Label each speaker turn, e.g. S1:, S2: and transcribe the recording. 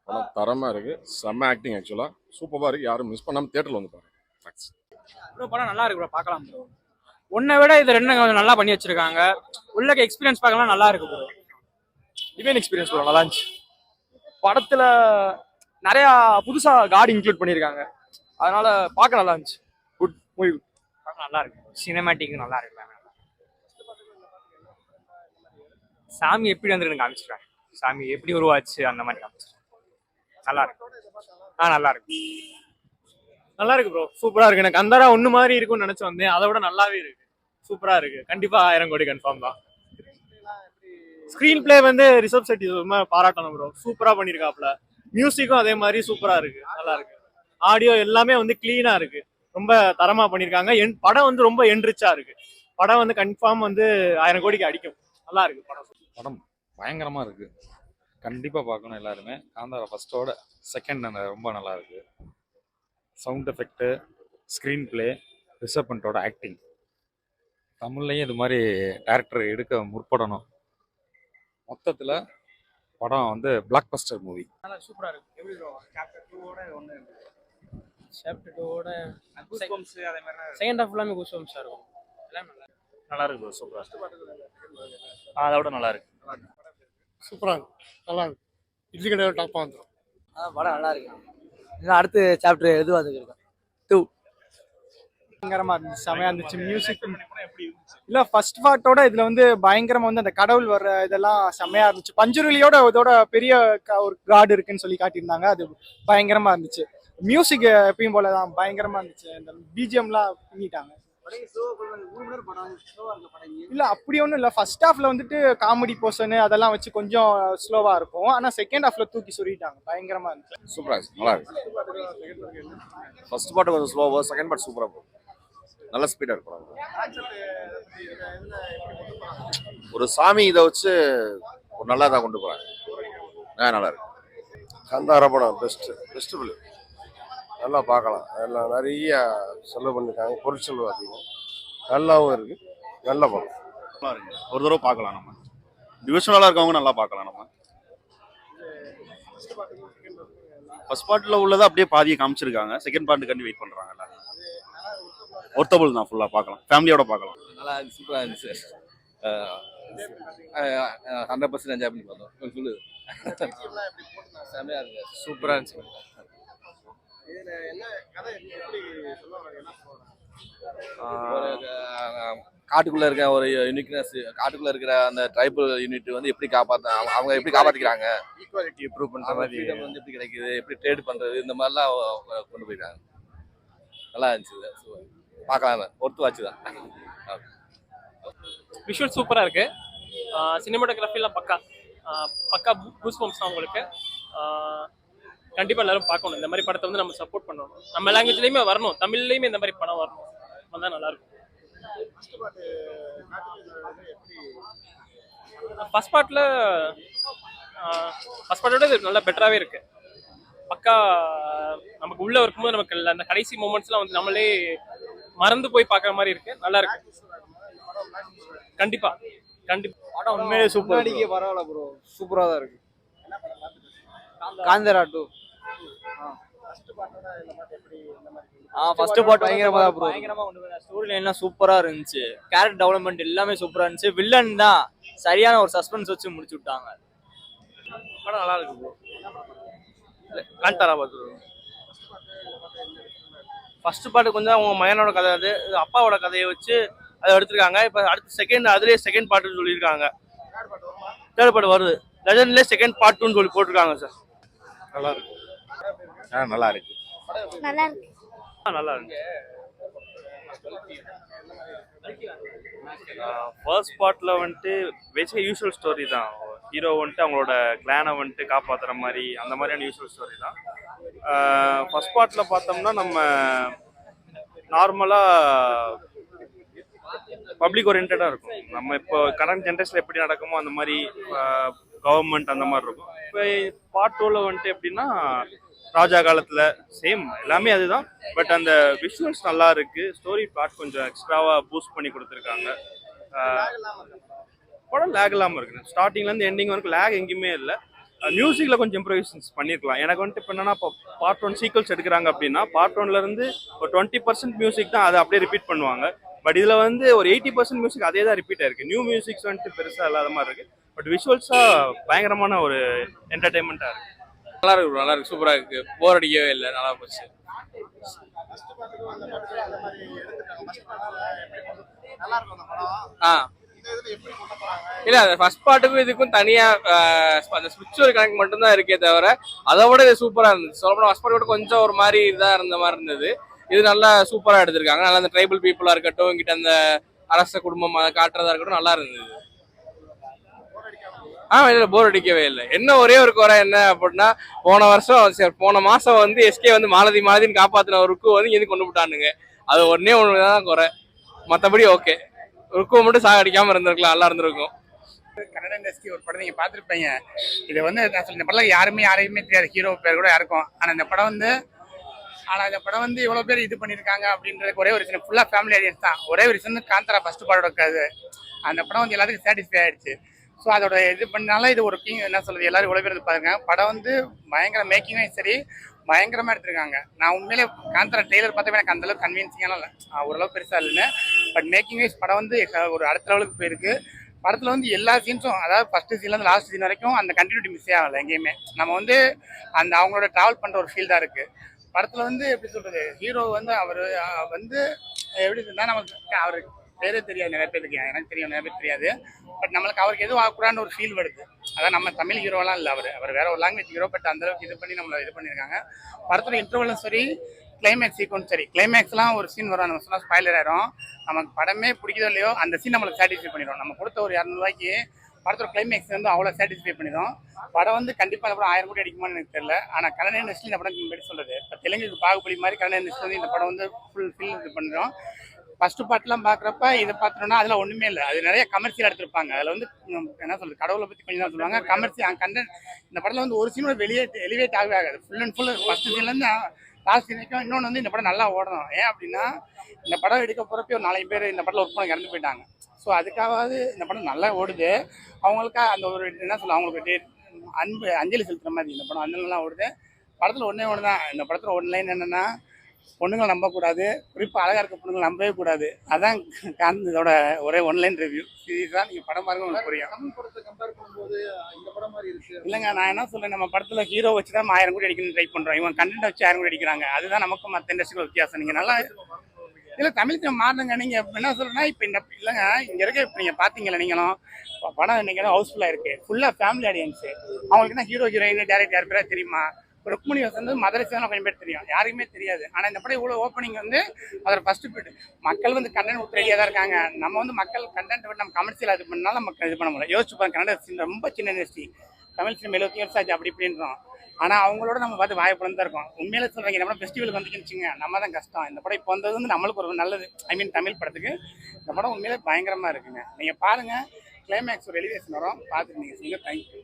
S1: படம் தரமாக இருக்குது. செம்ம ஆக்டிங் ஆக்சுவலாக சூப்பராக இருக்குது. யாரும் மிஸ் பண்ணாமல் தேட்டரில் வந்து பாருங்க. தேங்க்ஸ்.
S2: ப்ரோ படம் நல்லா இருக்கு ப்ரோ, பார்க்கலாம் ப்ரோ. உன்னை விட இது ரெண்டும் கொஞ்சம் நல்லா பண்ணி வச்சிருக்காங்க. உள்ள எக்ஸ்பீரியன்ஸ் பார்க்கலாம், நல்லா இருக்கு ப்ரோ. டிவைன் எக்ஸ்பீரியன்ஸ் ப்ரோ, நல்லா இருந்துச்சு. படத்துல நிறைய புதுசா காட் இன்க்ளூட் பண்ணியிருக்காங்க, அதனால பார்க்க நல்லா இருந்துச்சு. குட் மூவி, பார்க்க நல்லா இருக்கு. சினிமேட்டிக் நல்லா இருக்கு. சாமி எப்படி வந்துருக்கு காமிச்சிருக்காங்க, சாமி எப்படி உருவாச்சு அந்த மாதிரி காமிச்சிருக்காங்க. நல்லா இருக்கு. நல்லா இருக்கு. நல்லா இருக்கு ப்ரோ, சூப்பரா இருக்கு. எனக்கு அந்தாரா ஒண்ணு மாதிரி இருக்கும்னு நினைச்சு வந்தேன், அதை விட நல்லாவே இருக்கு. சூப்பரா இருக்கு. கண்டிப்பா 1000 கோடி கன்ஃபார்ம் தான். ஸ்கிரீன் பிளே வந்து ரிஷப் செட்டி பாராட்டணும் ப்ரோ, சூப்பரா பண்ணிருக்காப்ல. மியூசிக்கும் அதே மாதிரி சூப்பரா இருக்கு, நல்லா இருக்கு. ஆடியோ எல்லாமே வந்து கிளீனா இருக்கு, ரொம்ப தரமா பண்ணிருக்காங்க. படம் வந்து ரொம்ப என்ரிச்சா இருக்கு. படம் வந்து கன்ஃபார்ம் வந்து 1000 கோடிக்கு அடிக்கும். நல்லா இருக்கு படம்.
S3: படம் பயங்கரமா இருக்கு, கண்டிப்பா பார்க்கணும் எல்லாருமே. காந்தாரா ஃபர்ஸ்டோட செகண்ட் அந்த ரொம்ப நல்லா இருக்கு. சவுண்ட் எஃபெக்ட், ஸ்க்ரீன் பிளே, ரிஷப்பண்டோட ஆக்டிங், தமிழ்லையும் இது மாதிரி டேரக்டர் எடுக்க முற்படணும். மொத்தத்தில் படம் வந்து பிளாக் பஸ்டர் மூவி.
S2: நல்லா சூப்பரா இருக்கு. எப்படி ப்ரோ சாப்டர் 2 ஓட ஒன்னு, சாப்டர் 2 ஓட கூஸ்பம்ஸ் அதே மாதிரி செகண்ட் ஹாஃப் எல்லாமே கூஸ்பம்ஸ் இருக்கும். எல்லாம்
S4: நல்லா இருக்கு ப்ரோ, சூப்பரா. அதோட நல்லா இருக்கு.
S5: சூப்பரா இருக்கு, நல்லா இருக்கு. இட்லி கடையோட டாப்பா வந்துடும்.
S6: படம் நல்லா இருக்கு. இன்னும் அடுத்த சாப்டர் எது வந்துருக்கு 2
S2: பயங்கரமா இருந்துச்சு, செமையா இருந்துச்சு. மியூசிக் இல்ல ஃபர்ஸ்ட் பார்ட்டோட இதுல வந்து பயங்கரமா வந்து அந்த கடவுள் வர்ற இதெல்லாம் செமையா இருந்துச்சு. பஞ்சுருளியோட இதோட பெரிய ஒரு காட் இருக்குன்னு சொல்லி காட்டியிருந்தாங்க, அது பயங்கரமா இருந்துச்சு. மியூசிக் எப்பயும் போலதான் பயங்கரமா இருந்துச்சு. இந்த பிஜிஎம்லாம் பண்ணிட்டாங்க. இல்ல அப்படி ஒன்றும் இல்லை. ஃபர்ஸ்ட் ஹாஃப்ல வந்துட்டு காமெடி போர்ஷன் அதெல்லாம் வச்சு கொஞ்சம் ஸ்லோவா இருக்கும், ஆனா செகண்ட் ஹாஃப்ல தூக்கி சொல்லிட்டாங்க. பயங்கரமா இருந்துச்சு.
S1: சூப்பராக இருக்கு, நல்லா இருக்கு. ஃபர்ஸ்ட் பார்ட் கொஞ்சம் ஸ்லோவாக, செகண்ட் பார்ட் சூப்பராக போகும். நல்ல ஸ்பீடாக இருக்கும். ஒரு சாமி இதை வச்சு ஒரு நல்லா தான் கொண்டு போகிறாங்க. நல்லா இருக்கு.
S5: காந்தாரா படம் பெஸ்ட் ஃபிலிம், நல்லா பார்க்கலாம். எல்லாம் நிறைய செலவு பண்ணிருக்காங்க, பொருட்செலவு அதிகம், நல்லாவும் இருக்கு. நல்ல படம்,
S4: நல்லா இருக்கு. ஒரு தடவை பார்க்கலாம். நம்ம டிவிஷனலாக இருக்கவங்க நல்லா பார்க்கலாம். நம்ம ஃபர்ஸ்ட் பார்ட்டில் உள்ளதை அப்படியே பாதியை காமிச்சிருக்காங்க, செகண்ட் பார்ட்டுக்காண்டி வெயிட் பண்ணுறாங்க. எல்லாரும் ஒர்த்தபுள் தான், ஃபுல்லாக பார்க்கலாம், ஃபேமிலியோட பார்க்கலாம்.
S6: நல்லா இருந்துச்சு, சூப்பராக இருந்துச்சு. 100% என்ஜாய் பண்ணி பார்த்தோம். சொல்லு செமையா இருக்கு, சூப்பராக இருந்துச்சு. காட்டுக்குள்ள இருக்க ஒரு யூனிக்னஸ், காட்டுக்குள்ள இருக்கிற அந்த ட்ரைபல் யூனிட் வந்து எப்படி அவங்க எப்படி காப்பாத்திக்கிறாங்க, ஈக்குவாலிட்டி இம்ப்ரூவ் பண்ற மாதிரி வந்து எப்படி கிடைக்குது, எப்படி ட்ரேட் பண்றது, இந்த மாதிரிலாம் கொண்டு போயிருக்காங்க. நல்லா இருந்துச்சு, பார்க்கலாம். ஒர்த்து வாட்ச் தான்.
S7: விஷுவல் சூப்பராக இருக்கு. சினிமாட்டோகிராஃபிலாம் பக்கா பூஸ்பம்ஸ் தான் உங்களுக்கு. கண்டிப்பாக எல்லாரும் பார்க்கணும். இந்த மாதிரி படத்தை வந்து நம்ம சப்போர்ட் பண்ணணும். நம்ம லாங்குவேஜ்லேயுமே வரணும், தமிழ்லேயுமே இந்த மாதிரி படம் வரணும், வந்தால் நல்லாயிருக்கும். ஃபர்ஸ்ட் பார்ட்டோட இது நல்லா பெட்டராகவே இருக்கு. பக்கா நமக்கு உள்ள இருக்கும்போது நமக்கு அந்த கடைசி மூமெண்ட்ஸ்லாம் வந்து நம்மளே மறந்து போய் பார்க்குற மாதிரி இருக்கு. நல்லா இருக்கு. கண்டிப்பா
S2: படம் உண்மையிலே சூப்பர்.
S6: பரவாயில்ல ப்ரோ, சூப்பரா தான் இருக்கு. காந்தாரா 2 ஃபர்ஸ்ட் பார்ட் பயங்கரமா தான் ப்ரோ, பயங்கரமா கொண்டு வந்தாங்க. ஸ்டோரி லைன்லாம் சூப்பரா இருந்துச்சு, கேரக்டர் டெவலப்மெண்ட் எல்லாமே சூப்பரா இருந்துச்சு. வில்லன் தான் சரியான ஒரு சஸ்பென்ஸ் வச்சு முடிச்சு விட்டாங்க.
S7: படம் நல்லா இருக்கு ப்ரோ. காந்தாரா பார்த்து ஃபர்ஸ்ட் பார்ட் கொஞ்சம் அவங்க மகனோட கதை, அது அப்பாவோட கதையை வச்சு அதை எடுத்திருக்காங்க. இப்போ அடுத்த அதுலேயே செகண்ட் பார்ட்டுன்னு சொல்லியிருக்காங்க. தேர்ட் பார்ட் வருது, லெஜண்ட்லேயே செகண்ட் பார்ட் 2ன்னு சொல்லி போட்டிருக்காங்க சார்.
S4: நல்லா இருக்கு.
S1: நல்லா இருக்கு.
S7: நல்லா இருக்கு.
S4: ஃபர்ஸ்ட் பார்ட்ல வந்துட்டு பேசிக்காக யூஸ்வல் ஸ்டோரி தான். ஹீரோ வந்துட்டு அவங்களோட கிளானை வந்துட்டு காப்பாற்றுற மாதிரி அந்த மாதிரியான யூஸ்வல் ஸ்டோரி தான். ஃபர்ஸ்ட் பார்ட்டில் பார்த்தோம்னா நம்ம நார்மலாக பப்ளிக் ஓரியன்டாக இருக்கும். நம்ம இப்போ கரண்ட் ஜென்ரேஷனில் எப்படி நடக்குமோ அந்த மாதிரி கவர்மெண்ட் அந்த மாதிரி இருக்கும். இப்போ பார்ட் 2ல வந்துட்டு எப்படின்னா ராஜா காலத்தில் சேம் எல்லாமே அதுதான். பட் அந்த விஷுவல்ஸ் நல்லா இருக்கு, ஸ்டோரி பார்ட் கொஞ்சம் எக்ஸ்ட்ராவாக பூஸ்ட் பண்ணி கொடுத்துருக்காங்க. படம் லேக் இல்லாமல் இருக்கு. ஸ்டார்டிங்லேருந்து எண்டிங் வரைக்கும் லேக் எங்கேயுமே இல்லை. மியூசிக்ல கொஞ்சம் இம்ப்ரூவைசேஷன்ஸ் பண்ணியிருக்கலாம். எனக்கு வந்துட்டு இப்போ என்னன்னா, இப்போ பார்ட் 1 சீக்வல்ஸ் எடுக்கிறாங்க அப்படின்னா பார்ட் 1ல இருந்து ஒரு 20% மியூசிக் தான் அதை அப்படியே ரிப்பீட் பண்ணுவாங்க. பட் இதுல வந்து ஒரு 80% மியூசிக் அதே தான் ரிப்பீட் ஆயிருக்கு. நியூ மியூசிக்ஸ் வந்துட்டு பெருசா இல்லாத மாதிரி இருக்கு. பட் விஷுவல்ஸா பயங்கரமான ஒரு என்டர்டைன்மெண்ட்டா இருக்கு.
S8: நல்லா இருக்கு, சூப்பரா இருக்கு, போர் அடிக்கவே இல்லை, நல்லா போச்சு. ஆ இல்ல அந்த ஃபர்ஸ்ட் பார்ட்டுக்கும் இதுக்கும் தனியா அந்த ஸ்பிரிச்சுவல் கனெக்ட் மட்டும் தான் இருக்கே தவிர அதை விட இது சூப்பரா இருந்துச்சு. சொல்லப்போனா ஃபர்ஸ்ட் பார்ட் கொஞ்சம் ஒரு மாதிரி இதா இருந்த மாதிரி இருந்தது. இது நல்லா சூப்பரா எடுத்திருக்காங்க. நல்லா அந்த ட்ரைபல் பீப்புளா இருக்கட்டும், இங்கிட்ட அந்த அரச குடும்பம் அதை காட்டுறதா இருக்கட்டும், நல்லா இருந்தது. இல்ல போர் அடிக்கவே இல்லை. என்ன ஒரே ஒரு குறை என்ன அப்படின்னா, போன மாசம் வந்து எஸ்கே வந்து மாலதின்னு காப்பாத்தின ஒரு ருக்கு வந்து இங்க கொண்டு விட்டானுங்க. அது ஒன்னே ஒண்ணுதான் குறை, மற்றபடி ஓகே. ருக்குவை மட்டும் சாகடிக்காம இருந்திருக்கலாம், நல்லா இருந்திருக்கும்.
S9: கன்னட இண்டஸ்ட்ரி ஒரு படம் நீங்க பாத்துருப்பீங்க. இது வந்து நான் சொல்ல, இந்த படம் யாரையுமே தெரியாது, ஹீரோ பேர் கூட யாருக்கும். ஆனா இந்த படம் வந்து இவ்வளவு பேர் இது பண்ணிருக்காங்க அப்படின்றது ஒரே ஒரு ரீசன், ஃபுல்லா ஃபேமிலி ஆடியன்ஸ் தான். ஒரே ஒரு ரீசன், காந்தரா ஃபர்ஸ்ட் பார்ட்டோட இருக்காது. அந்த படம் வந்து எல்லாத்துக்கும் சாட்டிஸ்ஃபை ஆயிடுச்சு. ஸோ அதோட இது பண்ணால இது ஒரு என்ன சொல்றது, எல்லாரும் இவ்வளவு பேர் பாருங்க. படம் வந்து பயங்கர மேக்கிங்கும் சரி, பயங்கரமா எடுத்திருக்காங்க. நான் உண்மையிலே காந்தரா ட்ரெய்லர் பார்த்தப்ப எனக்கு அந்த அளவுக்கு கன்வின்சிங்கான இல்லை, ஓரளவு பெருசா இல்லைன்னு. பட் மேக்கிங் வைஸ் படம் வந்து ஒரு அடுத்த லெவலுக்கு போயிருக்கு. படத்துல வந்து எல்லா சீன்ஸும், அதாவது ஃபர்ஸ்ட் சீன்ல இருந்து லாஸ்ட் சீன் வரைக்கும் அந்த கண்டினியூட்டி மிஸ் ஆகல எங்கேயுமே. நம்ம வந்து அந்த அவங்களோட டிராவல் பண்ற ஒரு ஃபீல் தான் இருக்கு படத்துல. வந்து எப்படி சொல்றது, ஹீரோ வந்து அவர் வந்து எப்படி சொன்னா, நமக்கு அவருக்கு பேரே தெரியாது நிறைய பேருக்கு, எனக்கு தெரியும் நிறைய பேர் தெரியாது. பட் நம்மளுக்கு அவருக்கு எதுவும் ஆகக்கூடாதுன்னு ஒரு ஃபீல் வருது. அதான் நம்ம தமிழ் ஹீரோலாம் இல்லை, அவர் வேற ஒரு லாங்குவேஜ் ஹீரோ. பட் அந்த அளவுக்கு இது பண்ணி நம்மளை இது பண்ணியிருக்காங்க. படத்துல இன்டர்வலும் சரி, கிளைமேக்ஸ் சீக்வன்ஸ் சரி. கிளைமேக்ஸ்லாம் ஒரு சீன் வரும், நம்ம சொன்னா ஸ்பாயிலர் ஆயிரும். நமக்கு படமே பிடிக்குதோ இல்லையோ அந்த சீன் நம்மளுக்கு சாட்டிஸ்ஃபை பண்ணிடும். நம்ம கொடுத்த ஒரு 200 ரூபாய்க்கு படத்தோட கிளைமேக்ஸ் வந்து அவ்வளோ சாட்டிஸ்ஃபை பண்ணிடும். படம் வந்து கண்டிப்பாக அப்புறம் 1000 கோடி அடிக்குமான்னு எனக்கு தெரியல. ஆனால் கன்னட இண்டஸ்ட்ரி இந்த படம் எப்படி சொல்றது, இப்போ தெலுங்குக்கு பாகுபலி மாதிரி கன்னட இண்டஸ்ட்ரி வந்து இந்த படம் வந்து ஃபுல் இது பண்ணிடும். ஃபர்ஸ்ட் பார்ட்லாம் பார்க்குறப்ப இதை பார்த்துட்டோம்னா அதில் ஒன்றுமே இல்லை, அது நிறைய கமர்ஷியல் எடுத்திருப்பாங்க. அதில் வந்து என்ன சொல்றது, கடவுளை பற்றி கொஞ்சம் தான் சொல்லுவாங்க. கமர்ஷியல் கண்டென்ட் இந்த படத்தில் வந்து ஒரு சீனோட எலிவேட் ஆகவே ஆகாது. ஃபுல் அண்ட் ஃபுல் ஃபர்ஸ்ட் சீன்லேருந்து லாஸ்ட் சீன் வரைக்கும். இன்னொன்று வந்து இந்த படம் நல்லா ஓடணும். ஏன் அப்படின்னா, இந்த படம் எடுக்க போகிறப்ப ஒரு 4 பேர் இந்த படத்தில் ஒர்க் பண்ண இறந்து போயிட்டாங்க. ஸோ அதுக்காவது இந்த படம் நல்லா ஓடுது. அவங்களுக்கா அந்த ஒரு என்ன சொல்ல, அவங்களுக்கு அஞ்சலி செலுத்துற மாதிரி இந்த படம் அந்த நல்லா ஓடுது. படத்தில் ஒன்று தான், இந்த படத்தில் ஒன் லைன் என்னென்னா, பொண்ணுங்களை நம்பக்கூடாது, குறிப்பாக அழகாக இருக்க பொண்ணுங்களை நம்பவே கூடாது. அதான் இதோட ஒரே ஒன்லைன் ரிவ்யூ. இதுதான் நீங்கள் படம் பாருங்க உங்களுக்கு புரியும். இல்லைங்க, நான் என்ன சொல்றேன், நம்ம படத்தில் ஹீரோ வச்சு தான் 1000 கோடி அடிக்கணும்னு ட்ரை பண்ணுறோம். இவங்க கண்டென்ட் வச்சு 1000 கோடி அடிக்கிறாங்க. அதுதான் நமக்கு மற்ற இண்டஸ்ட்ரியில் வித்தியாசம். நீங்கள் நல்லா இல்லை தமிழுக்கு மாறுங்க. நீங்கள் என்ன சொல்றேன்னா, இப்போ இல்லைங்க இங்கே இருக்க, இப்போ நீங்கள் பார்த்தீங்களா நீங்களும் படம் இன்னைக்கு ஹவுஸ்ஃபுல்லாக இருக்குது, ஃபுல்லாக ஃபேமிலி ஆடியன்ஸு. அவங்களுக்கு என்ன ஹீரோ ஹீரோயின் டேரக்டர் யார் பேராக தெரியுமா? ருக்மணி வந்து மதரசான கொஞ்சம் பேர் தெரியும், யாருக்குமே தெரியாது. ஆனால் இந்த படம் இவ்வளோ ஓப்பனிங் வந்து அதோட ஃபர்ஸ்ட் பீட் மக்கள் வந்து கண்டென்ட் விட்டு ரெடியாக தான் இருக்காங்க. நம்ம வந்து மக்கள் கண்டென்ட் விட்டு நம்ம கமர்ஷியல் இது பண்ணாலும் நம்ம இது பண்ண முடியல. யோசிச்சு பாருங்க, கன்னட ரொம்ப சின்ன இண்டஸ்ட்ரி, தமிழ் சினிமா 70 வருஷம் ஆச்சு அப்படி இப்படின்றோம். ஆனால் அவங்களோட நம்ம பார்த்து வாய்ப்புடன் தான் இருக்கும். உண்மையிலே சொல்கிறீங்க, நம்ம ஃபெஸ்டிவலுக்கு வந்துச்சுங்க, நம்ம தான் கஷ்டம். இந்த படம் இப்போ வந்தது வந்து நம்மளுக்கு ஒரு நல்லது. தமிழ் படத்துக்கு இந்த படம் உண்மையிலே பயங்கரமாக இருக்குங்க. நீங்கள் பாருங்கள், கிளைமேக்ஸ் ஒரு எலிவேஷன் வரும், பார்த்துட்டு நீங்கள் சொல்லுங்கள். தேங்க்யூ.